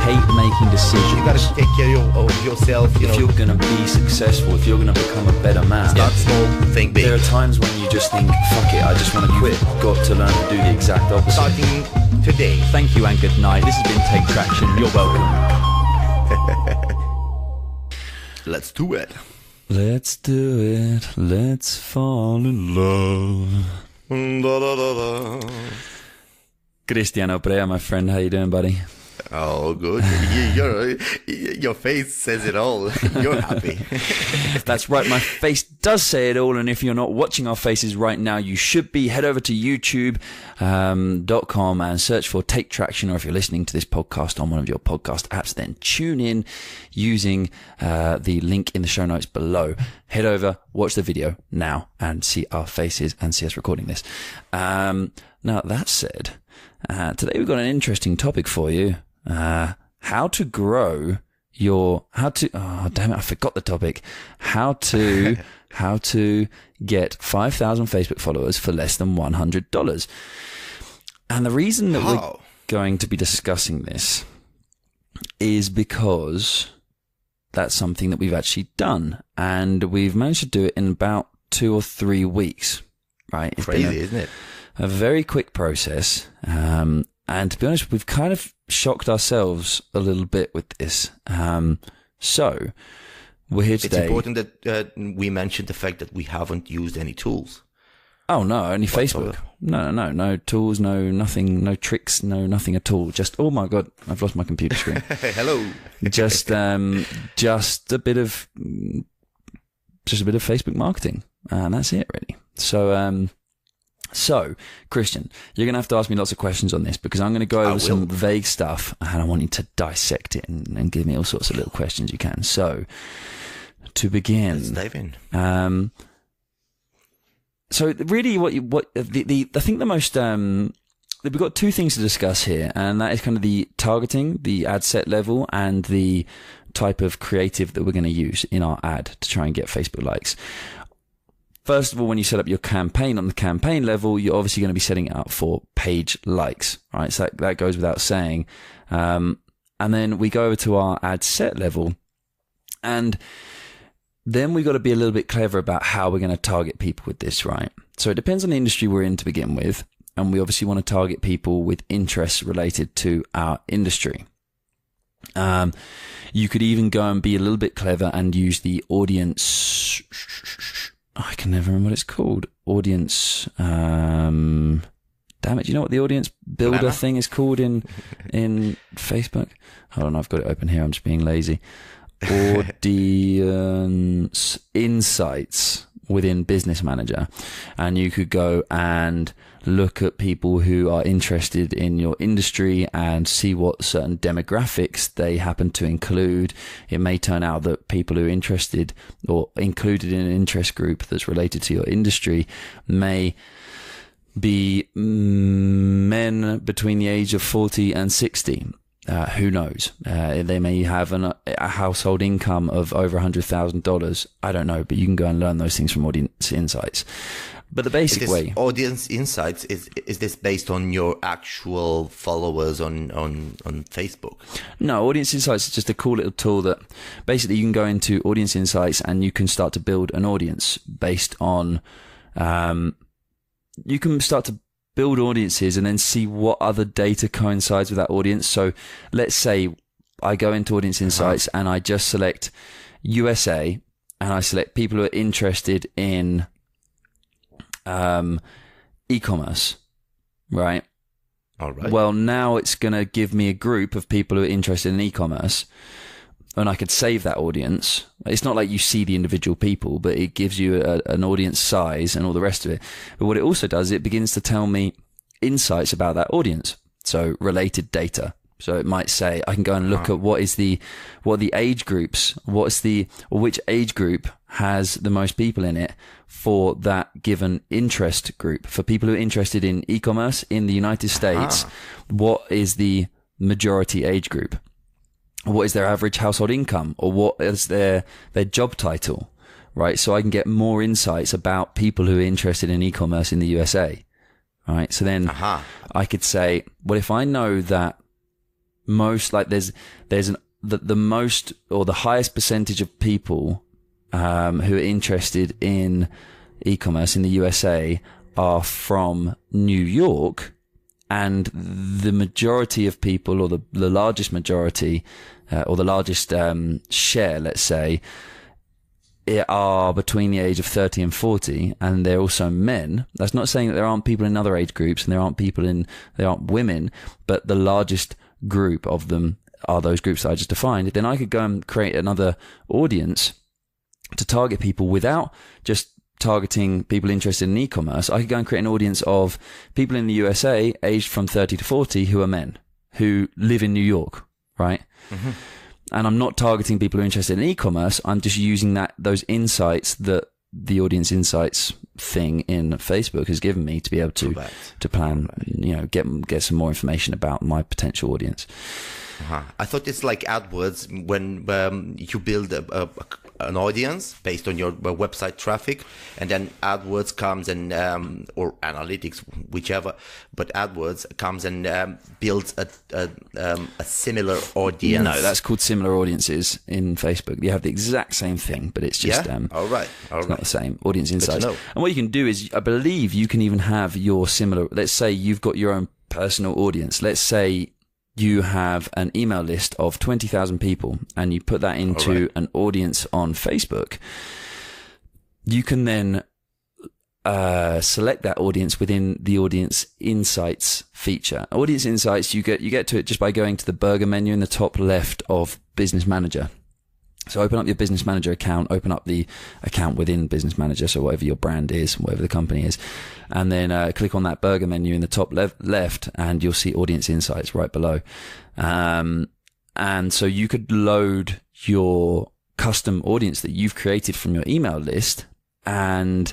hate making decisions. You gotta take care of yourself. If you're gonna be successful, if you're gonna become a better man, start small, think big. There are times when you just think, fuck it, I just want to quit. Got to learn to do the exact opposite. Starting today. Thank you and good night. This has been Take Traction. You're welcome. Let's do it. Let's do it. Let's fall in love. Da, da, da, da. Cristiano Brea, my friend, how you doing, buddy? Oh, good. Your face says it all. You're happy. That's right, my face does say it all, and if you're not watching our faces right now, you should be. Head over to youtube.com and search for Take Traction, or if you're listening to this podcast on one of your podcast apps, then tune in using the link in the show notes below. Head over, watch the video now, and see our faces and see us recording this. Now, that said, today we've got an interesting topic for you. How to grow your, oh damn it, I forgot the topic. How to get 5,000 Facebook followers for less than $100. And the reason that we're going to be discussing this is because that's something that we've actually done, and we've managed to do it in about 2 or 3 weeks, right? It's crazy, isn't it? A very quick process. And to be honest, we've kind of shocked ourselves a little bit with this. So we're here today. It's important that we mention the fact that we haven't used any tools. Oh, no, only Facebook. No tools, no nothing, no tricks, no nothing at all. Just, oh my God, I've lost my computer screen. Hello. Just a bit of Facebook marketing, and that's it really. So, Christian, you're going to have to ask me lots of questions on this, because I'm going to go over some vague stuff, and I want you to dissect it and give me all sorts of little questions you can. So, to begin, let's dive in. So really I think the most, we've got 2 things to discuss here, and that is kind of the targeting, the ad set level, and the type of creative that we're going to use in our ad to try and get Facebook likes. First of all, when you set up your campaign on the campaign level, you're obviously going to be setting it up for page likes, right? So that goes without saying. And then we go over to our ad set level, and then we got to be a little bit clever about how we're going to target people with this, right? So it depends on the industry we're in to begin with. And we obviously want to target people with interests related to our industry. You could even go and be a little bit clever and use the audience, I can never remember what it's called. Audience, damn it, do you know what the audience builder thing is called in Facebook? Hold on, I've got it open here, I'm just being lazy. Audience insights within Business Manager. And you could go and look at people who are interested in your industry and see what certain demographics they happen to include. It may turn out that people who are interested or included in an interest group that's related to your industry may be men between the age of 40 and 60. Who knows? They may have a household income of over $100,000. I don't know, but you can go and learn those things from Audience Insights. But the basic way, Audience Insights, is this based on your actual followers on Facebook? No, Audience Insights is just a cool little tool that basically you can go into Audience Insights and you can start to build an audience based on. You can start to build audiences and then see what other data coincides with that audience. So let's say I go into Audience Insights and I just select USA, and I select people who are interested in e-commerce, right? All right. Well, now it's going to give me a group of people who are interested in e-commerce, and I could save that audience. It's not like you see the individual people, but it gives you an audience size and all the rest of it. But what it also does, it begins to tell me insights about that audience. So related data. So it might say, I can go and look at what are the age groups, which age group has the most people in it for that given interest group. For people who are interested in e-commerce in the United States, what is the majority age group? What is their average household income, or what is their job title, right? So I can get more insights about people who are interested in e-commerce in the USA, right? So then I could say, well, if I know that most, like there's the most or the highest percentage of people who are interested in e-commerce in the USA are from New York, and the majority of people, or the largest majority, or the largest share, let's say, are between the age of 30 and 40, and they're also men. That's not saying that there aren't people in other age groups and there aren't women, but the largest group of them are those groups that I just defined. Then I could go and create another audience to target people without just targeting people interested in e-commerce. I could go and create an audience of people in the USA aged from 30 to 40 who are men, who live in New York, right? Mm-hmm. And I'm not targeting people who are interested in e-commerce. I'm just using those insights that the audience insights thing in Facebook has given me to be able to plan, get some more information about my potential audience. Uh-huh. I thought it's like AdWords when you build an audience based on your website traffic, and then AdWords comes and or analytics, whichever, but AdWords comes and builds a similar audience. No, that's called similar audiences in Facebook. You have the exact same thing, but it's just all right. It's not the same. Audience insights. And what you can do is, I believe you can even have your similar. Let's say you've got your own personal audience. Let's say you have an email list of 20,000 people and you put that into an audience on Facebook. You can then select that audience within the audience insights feature. Audience insights, you get to it just by going to the burger menu in the top left of Business Manager. So open up your Business Manager account, open up the account within Business Manager, so whatever your brand is, whatever the company is, and then click on that burger menu in the top left, and you'll see Audience Insights right below. And so you could load your custom audience that you've created from your email list, and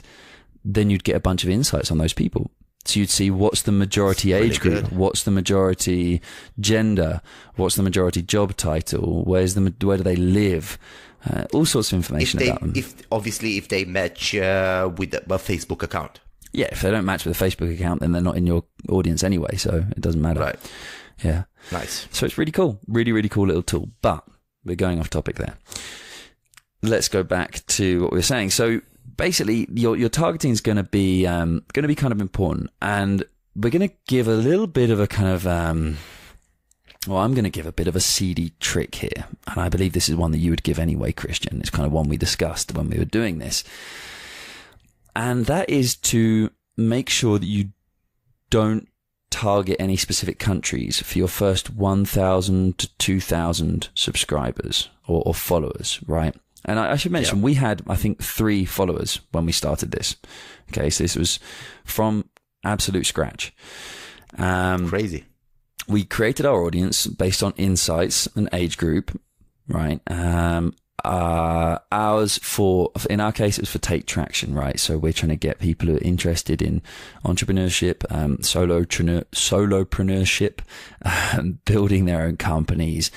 then you'd get a bunch of insights on those people. So you'd see what's the majority age group, what's the majority gender, what's the majority job title, where do they live, all sorts of information about them. If they match with a Facebook account. Yeah, if they don't match with a Facebook account, then they're not in your audience anyway, so it doesn't matter. Right. Yeah. Nice. So it's really cool. Really, really cool little tool. But we're going off topic there. Let's go back to what we were saying. So basically, your targeting is going to be kind of important, and we're going to give a little bit of a kind of I'm going to give a bit of a seedy trick here, and I believe this is one that you would give anyway, Christian. It's kind of one we discussed when we were doing this, and that is to make sure that you don't target any specific countries for your first 1,000 to 2,000 subscribers or followers, right? And I should mention, we had, I think, 3 followers when we started this. Okay, so this was from absolute scratch. Crazy. We created our audience based on insights and age group, right? Ours in our case, it was for Take Traction, right? So we're trying to get people who are interested in entrepreneurship, solopreneurship, building their own companies,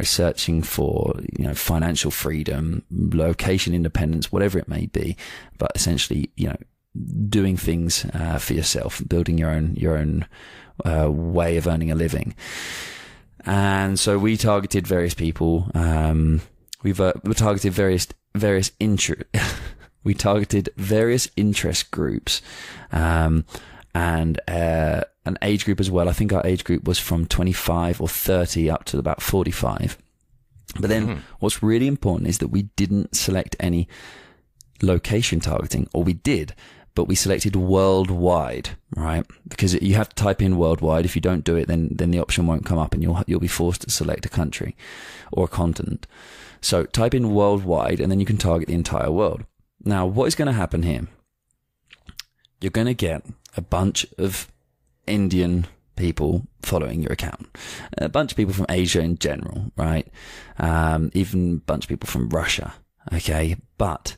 searching for, financial freedom, location independence, whatever it may be. But essentially, doing things for yourself, building your own way of earning a living. And so we targeted various people. We targeted various interest groups, and an age group as well. I think our age group was from 25 or 30 up to about 45. But then what's really important is that we didn't select any location targeting, or we did, but we selected worldwide, right? Because you have to type in worldwide. If you don't do it, then the option won't come up, and you'll be forced to select a country or a continent. So type in worldwide, and then you can target the entire world. Now, what is going to happen here? You're going to get a bunch of Indian people following your account, a bunch of people from Asia in general, right? Even a bunch of people from Russia. Okay, but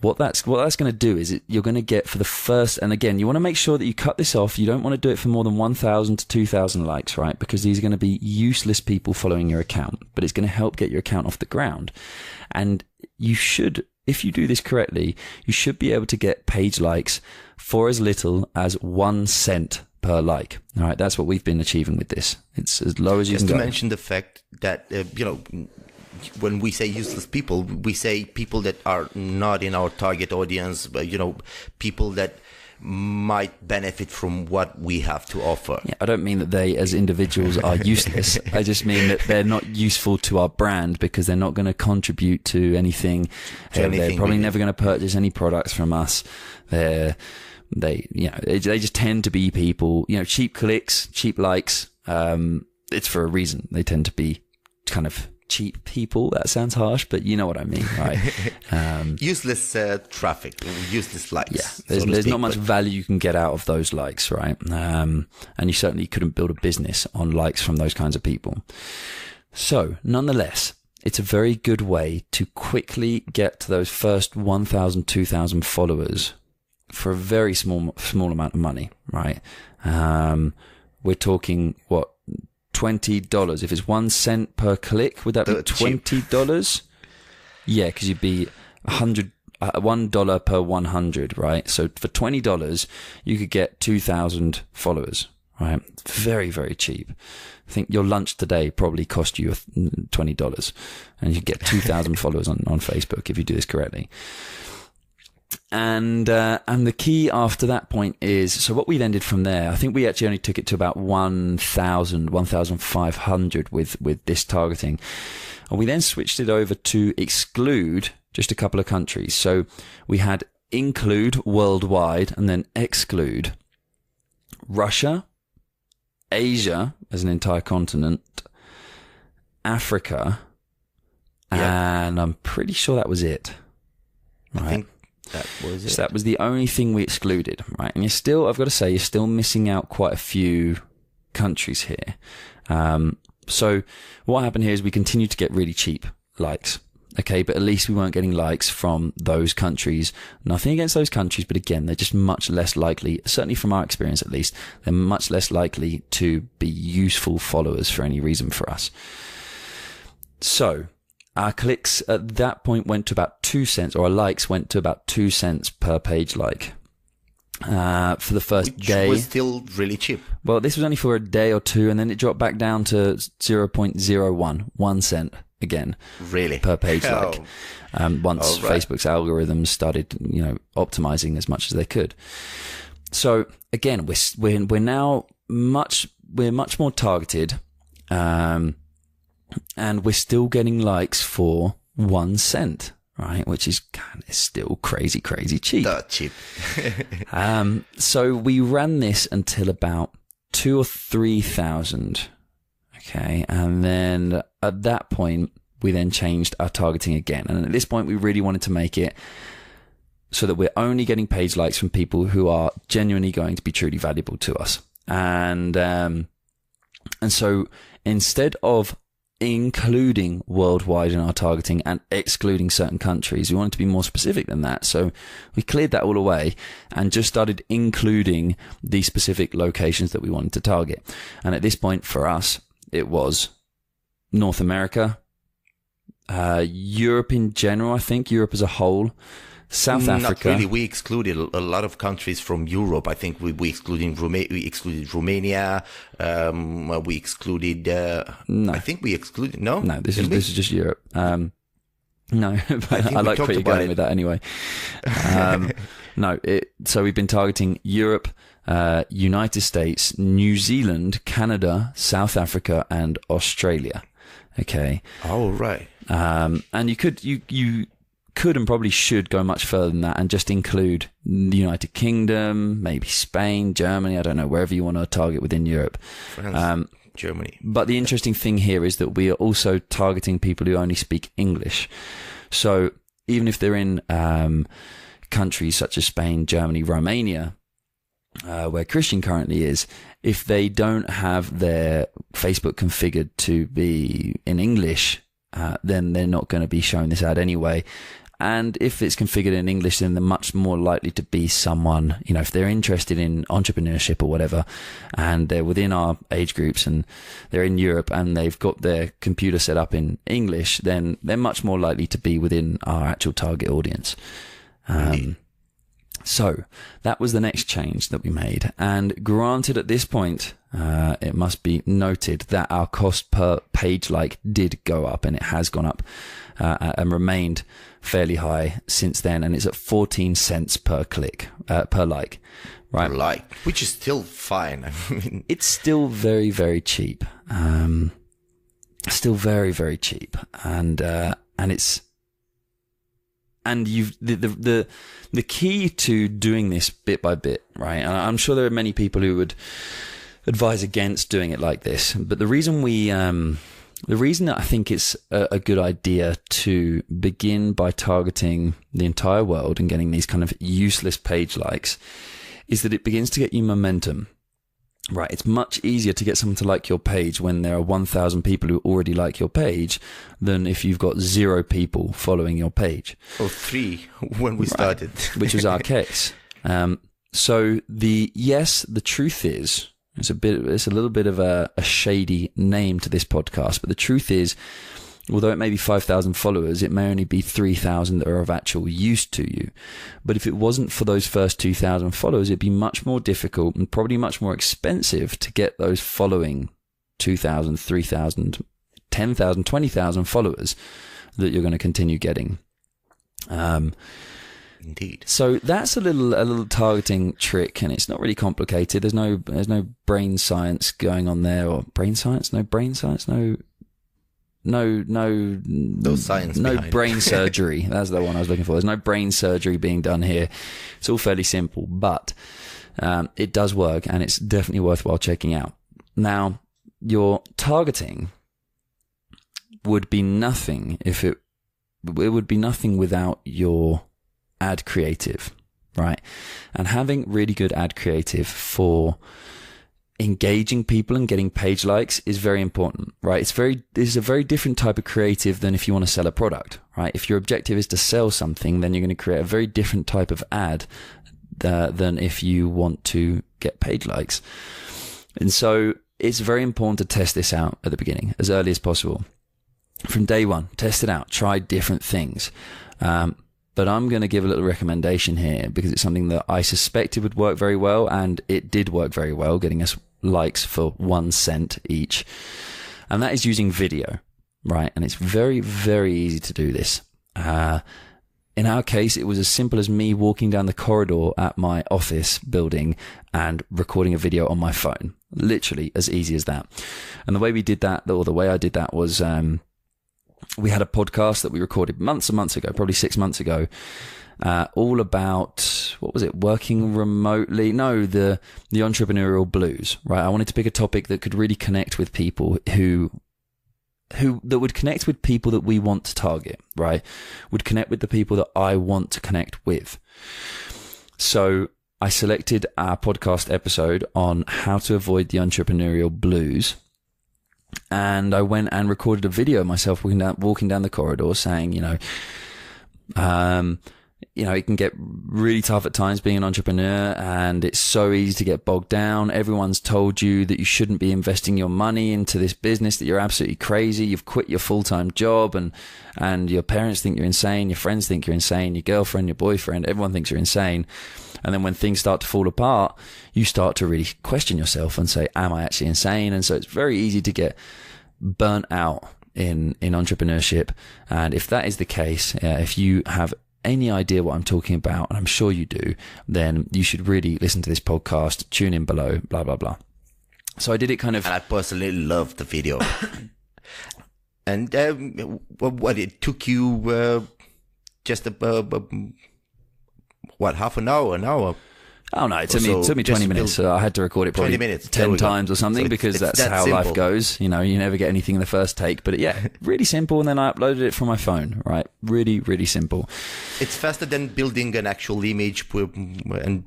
what that's going to do is you're going to get for the first, and again, you want to make sure that you cut this off. You don't want to do it for more than 1,000 to 2,000 likes, right? Because these are going to be useless people following your account, but it's going to help get your account off the ground. And you should, if you do this correctly, you should be able to get page likes for as little as 1 cent per like. All right, that's what we've been achieving with this. It's as low as you Just can to go. mention the fact that, when we say useless people, we say people that are not in our target audience, but, people that might benefit from what we have to offer. Yeah, I don't mean that they as individuals are useless. I just mean that they're not useful to our brand because they're not going to contribute to anything. They're probably never going to purchase any products from us. They just tend to be people, cheap clicks, cheap likes. It's for a reason. They tend to be kind of cheap people. That sounds harsh, but you know what I mean, right? Useless traffic, useless likes. Yeah, there's not much value you can get out of those likes, right? And you certainly couldn't build a business on likes from those kinds of people. So, nonetheless, it's a very good way to quickly get to those first 1,000, 2,000 followers for a very small amount of money, right? We're talking, what, $20. If it's 1 cent per click, would that be $20? Yeah, because you'd be $1 per 100, right? So for $20, you could get 2,000 followers, right? Very, very cheap. I think your lunch today probably cost you $20, and you get 2,000 followers on Facebook if you do this correctly. And the key after that point is, so what we then did from there, I think we actually only took it to about 1,000, 1,500 with this targeting. And we then switched it over to exclude just a couple of countries. So we had include worldwide and then exclude Russia, Asia as an entire continent, Africa, and I'm pretty sure that was it. Right? I think that was it. So that was the only thing we excluded, right? And I've got to say, you're still missing out quite a few countries here. So what happened here is we continued to get really cheap likes. Okay, but at least we weren't getting likes from those countries. Nothing against those countries, but again, they're just much less likely, certainly from our experience at least, they're much less likely to be useful followers for any reason for us. So our clicks at that point went to about 2 cents, or our likes went to about 2 cents per page like. For the first day. Which was still really cheap. Well, this was only for a day or two, and then it dropped back down to 0.01, 1 cent again. Really? Per page like. Once right. Facebook's algorithms started, optimizing as much as they could. So again, we're now much more targeted, and we're still getting likes for 1 cent. Right, which is still crazy cheap. That cheap. So we ran this until about 2,000 or 3,000. Okay, and then at that point we then changed our targeting again. And at this point we really wanted to make it so that we're only getting page likes from people who are genuinely going to be truly valuable to us. And so instead of including worldwide in our targeting and excluding certain countries, we wanted to be more specific than that. So we cleared that all away and just started including the specific locations that we wanted to target. And at this point for us, it was North America, Europe in general, I think Europe as a whole, South Africa. Not really. We excluded a lot of countries from Europe. I think we excluded Romania. We excluded. No. I think we excluded. No, this is just Europe. No, but I like where you're going with that anyway. So we've been targeting Europe, United States, New Zealand, Canada, South Africa, and Australia. Okay. Oh right. And you could and probably should go much further than that and just include the United Kingdom, maybe Spain, Germany, I don't know, wherever you want to target within Europe. France, Germany. But the interesting thing here is that we are also targeting people who only speak English. So even if they're in countries such as Spain, Germany, Romania, where Christian currently is, if they don't have their Facebook configured to be in English, then they're not going to be showing this ad anyway. And if it's configured in English, then they're much more likely to be someone, if they're interested in entrepreneurship or whatever, and they're within our age groups and they're in Europe and they've got their computer set up in English, then they're much more likely to be within our actual target audience. So that was the next change that we made. And granted, at this point, it must be noted that our cost per page like did go up, and it has gone up and remained fairly high since then. And it's at 14 cents per click, per like, right? Per like, which is still fine. I mean, it's still very, very cheap. Still very, very cheap. And it's, and the key to doing this bit by bit, right? And I'm sure there are many people who would advise against doing it like this, but the reason that I think it's a good idea to begin by targeting the entire world and getting these kind of useless page likes is that it begins to get you momentum. Right, it's much easier to get someone to like your page when there are 1,000 people who already like your page than if you've got 0 people following your page. Or 3 when we started. Which was our case. So the truth is, it's a little bit of a shady name to this podcast, but the truth is, although it may be 5,000 followers, it may only be 3,000 that are of actual use to you. But if it wasn't for those first 2,000 followers, it'd be much more difficult and probably much more expensive to get those following 2,000, 3,000, 10,000, 20,000 followers that you're going to continue getting. Indeed. So that's a little targeting trick, and it's not really complicated. There's no brain science going on there, or brain science, no science no behind brain it. surgery. That's the one I was looking for. There's no brain surgery being done here. It's all fairly simple, but it does work, and it's definitely worthwhile checking out. Now, your targeting would be nothing if it would be nothing without your ad creative, right? And having really good ad creative for engaging people and getting page likes is very important, right? This is a very different type of creative than if you want to sell a product, right? If your objective is to sell something, then you're going to create a very different type of ad than if you want to get page likes. And so it's very important to test this out at the beginning, as early as possible. From day one, test it out, try different things. But I'm going to give a little recommendation here because it's something that I suspected would work very well, and it did work very well, getting us likes for 1 cent each. And that is using video, right? And it's very, very easy to do this. In our case, it was as simple as me walking down the corridor at my office building and recording a video on my phone. Literally as easy as that. And the way we did that, or the way I did that was, we had a podcast that we recorded months and months ago, probably 6 months ago, all about, what was it, working remotely? No, the entrepreneurial blues, right? I wanted to pick a topic that could really connect with people that would connect with people that we want to target, right? Would connect with the people that I want to connect with. So I selected our podcast episode on how to avoid the entrepreneurial blues. And I went and recorded a video of myself walking down the corridor saying, it can get really tough at times being an entrepreneur, and it's so easy to get bogged down. Everyone's told you that you shouldn't be investing your money into this business, that you're absolutely crazy. You've quit your full-time job, and your parents think you're insane. Your friends think you're insane. Your girlfriend, your boyfriend, everyone thinks you're insane. And then when things start to fall apart, you start to really question yourself and say, am I actually insane? And so it's very easy to get burnt out in entrepreneurship. And if that is the case, if you have any idea what I'm talking about, and I'm sure you do, then you should really listen to this podcast, tune in below, blah, blah, blah. So I did it kind of... And I personally loved the video. And what it took you just half an hour? Oh no, it took me 20 minutes. So I had to record it probably 10 times or something, so because that's how simple. Life goes. You never get anything in the first take. But really simple. And then I uploaded it from my phone, right? Really, really simple. It's faster than building an actual image, right?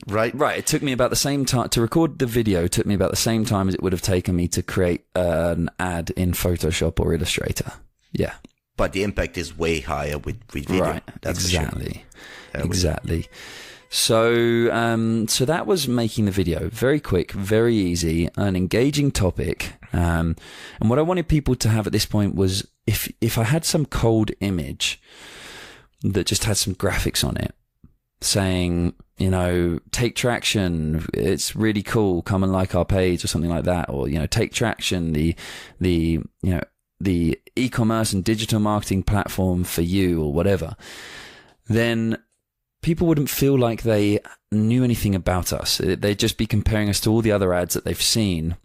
Right. It took me about the same time to record the video. It took me about the same time as it would have taken me to create an ad in Photoshop or Illustrator. Yeah. But the impact is way higher with video. Right. That's exactly. Exactly. So that was making the video. Very quick, very easy, an engaging topic. And what I wanted people to have at this point was, if I had some cold image that just had some graphics on it, saying, you know, take traction, it's really cool, come and like our page or something like that, or, you know, take traction, the you know, the e-commerce and digital marketing platform for you, or whatever, then people wouldn't feel like they knew anything about us. They'd just be comparing us to all the other ads that they've seen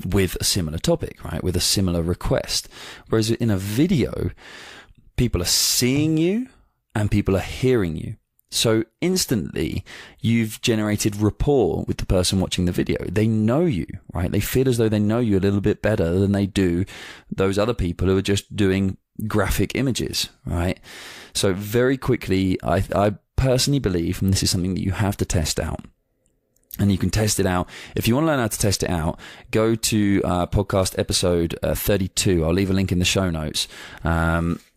with a similar topic, right? With a similar request. Whereas in a video, people are seeing you and people are hearing you. So instantly, you've generated rapport with the person watching the video. They know you, right? They feel as though they know you a little bit better than they do those other people who are just doing graphic images, right? So very quickly, I personally believe, and this is something that you have to test out, and you can test it out. If you want to learn how to test it out, go to podcast episode 32. I'll leave a link in the show notes.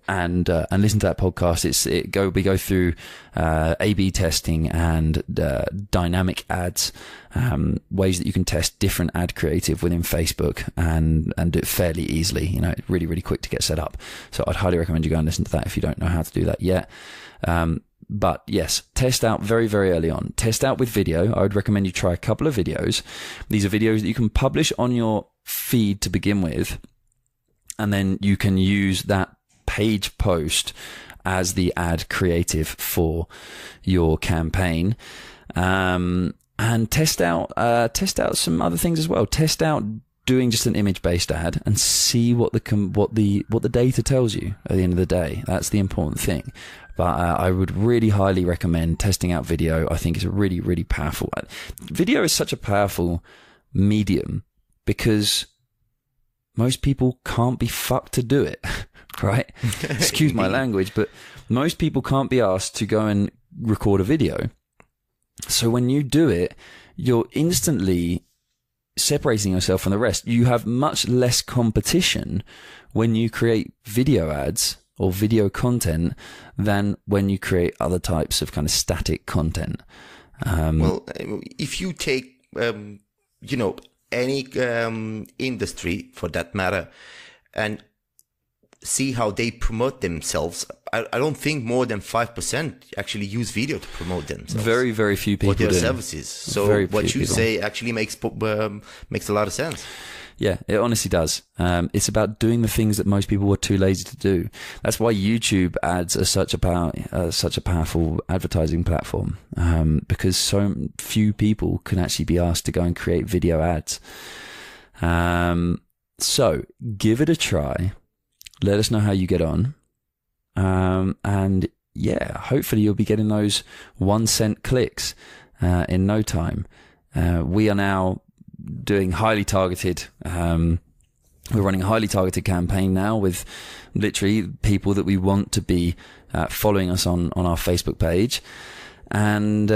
And listen to that podcast. We go through A/B testing and dynamic ads, ways that you can test different ad creative within Facebook and do it fairly easily. You know, really, really quick to get set up. So I'd highly recommend you go and listen to that if you don't know how to do that yet. But yes, test out very, very early on. Test out with video. I would recommend you try a couple of videos. These are videos that you can publish on your feed to begin with, and then you can use that page post as the ad creative for your campaign, and test out some other things as well. Test out doing just an image-based ad and see what the data tells you at the end of the day. That's the important thing. But I would really highly recommend testing out video. I think it's a really, really powerful. Video is such a powerful medium because most people can't be fucked to do it. Right? Excuse my language, but most people can't be asked to go and record a video. So when you do it, you're instantly separating yourself from the rest. You have much less competition when you create video ads or video content than when you create other types of kind of static content. Well, if you take, you know, any industry for that matter, and see how they promote themselves, I don't think more than 5% actually use video to promote themselves. Very, very few people or their do. services. So what you say actually makes a lot of sense. Yeah, it honestly does. It's about doing the things that most people were too lazy to do. That's why YouTube ads are such a powerful advertising platform, because so few people can actually be asked to go and create video ads. So give it a try. Let us know how you get on. And yeah, hopefully you'll be getting those 1 cent clicks in no time. We are now doing highly targeted, we're running a highly targeted campaign now with literally people that we want to be following us on our Facebook page. And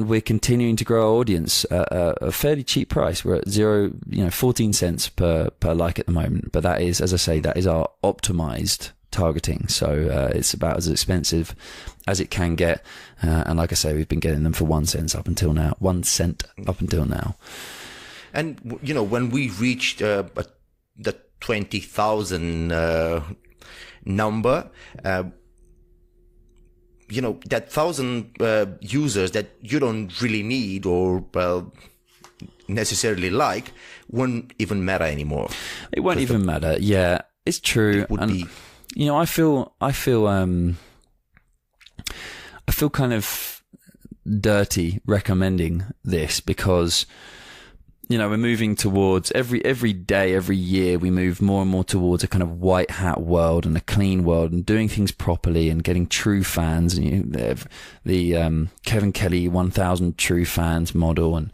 we're continuing to grow our audience at a fairly cheap price. We're at 14 cents per like at the moment. But that is, as I say, that is our optimized targeting. So it's about as expensive as it can get. And like I say, we've been getting them for 1 cent up until now. 1 cent up until now. And, you know, when we reached the 20,000 number, you know, that 1,000 users that you don't really need or necessarily like won't even matter anymore. It won't even matter. Yeah, it's true. It would be. You know, I feel kind of dirty recommending this because, you know, we're moving towards every day, every year, we move more and more towards a kind of white hat world and a clean world and doing things properly and getting true fans. And you know, the Kevin Kelly 1,000 true fans model and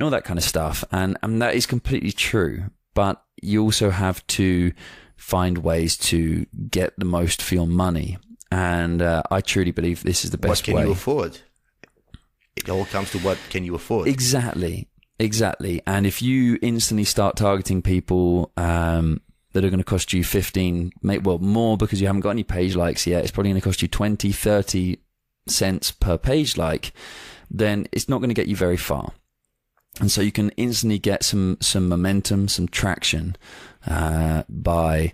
all that kind of stuff. And that is completely true. But you also have to find ways to get the most for your money. And I truly believe this is the best way. What can you afford? It all comes to what can you afford? Exactly. And if you instantly start targeting people that are going to cost you 15, more because you haven't got any page likes yet, it's probably going to cost you 20, 30 cents per page like, then it's not going to get you very far. And so you can instantly get some momentum, some traction by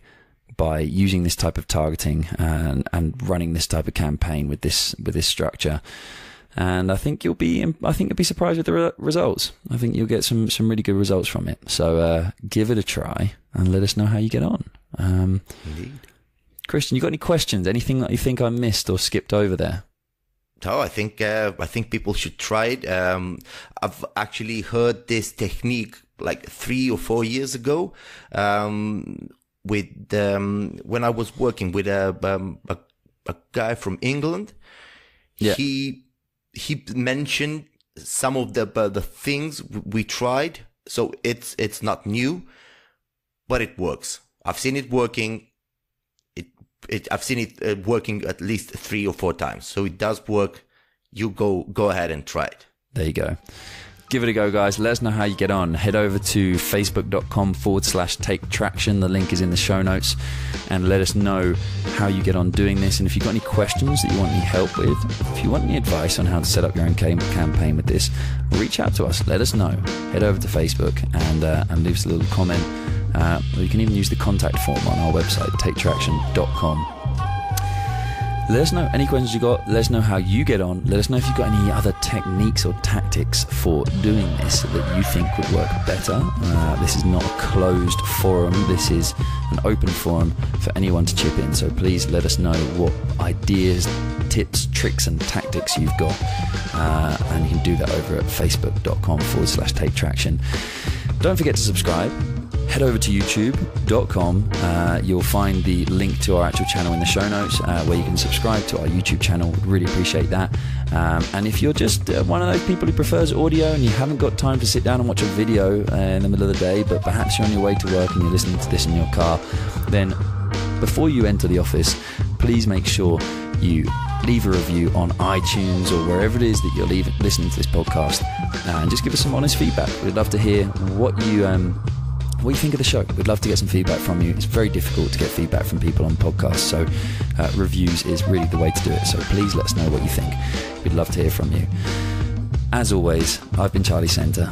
by using this type of targeting and running this type of campaign with this structure. And I think you'll be surprised with the results. I think you'll get some really good results from it. So give it a try and let us know how you get on. Indeed. Christian, you got any questions? Anything that you think I missed or skipped over there? Oh, I think people should try it. I've actually heard this technique like 3 or 4 years ago. When I was working with a guy from England. Yeah. He mentioned some of the things we tried. So it's not new, but it works. I've seen it working. I've seen it working at least 3 or 4 times. So it does work. You go ahead and try it. There you go. Give it a go, guys. Let us know how you get on. Head over to facebook.com/take traction. The link is in the show notes. And let us know how you get on doing this. And if you've got any questions that you want any help with, if you want any advice on how to set up your own campaign with this, reach out to us. Let us know. Head over to Facebook and leave us a little comment. Or you can even use the contact form on our website, taketraction.com. Let us know any questions you got. Let us know how you get on. Let us know if you've got any other techniques or tactics for doing this that you think would work better. This is not a closed forum. This is an open forum for anyone to chip in. So please let us know what ideas, tips, tricks and tactics you've got. And you can do that over at facebook.com/take traction. Don't forget to subscribe. Head over to youtube.com. You'll find the link to our actual channel in the show notes where you can subscribe to our YouTube channel. We'd really appreciate that. And if you're just one of those people who prefers audio and you haven't got time to sit down and watch a video in the middle of the day, but perhaps you're on your way to work and you're listening to this in your car, then before you enter the office, please make sure you leave a review on iTunes or wherever it is that you're listening to this podcast, and just give us some honest feedback. We'd love to hear what you think of the show. We'd love to get some feedback from you. It's very difficult to get feedback from people on podcasts, so reviews is really the way to do it. So please let us know what you think. We'd love to hear from you. As always, I've been Charlie Center.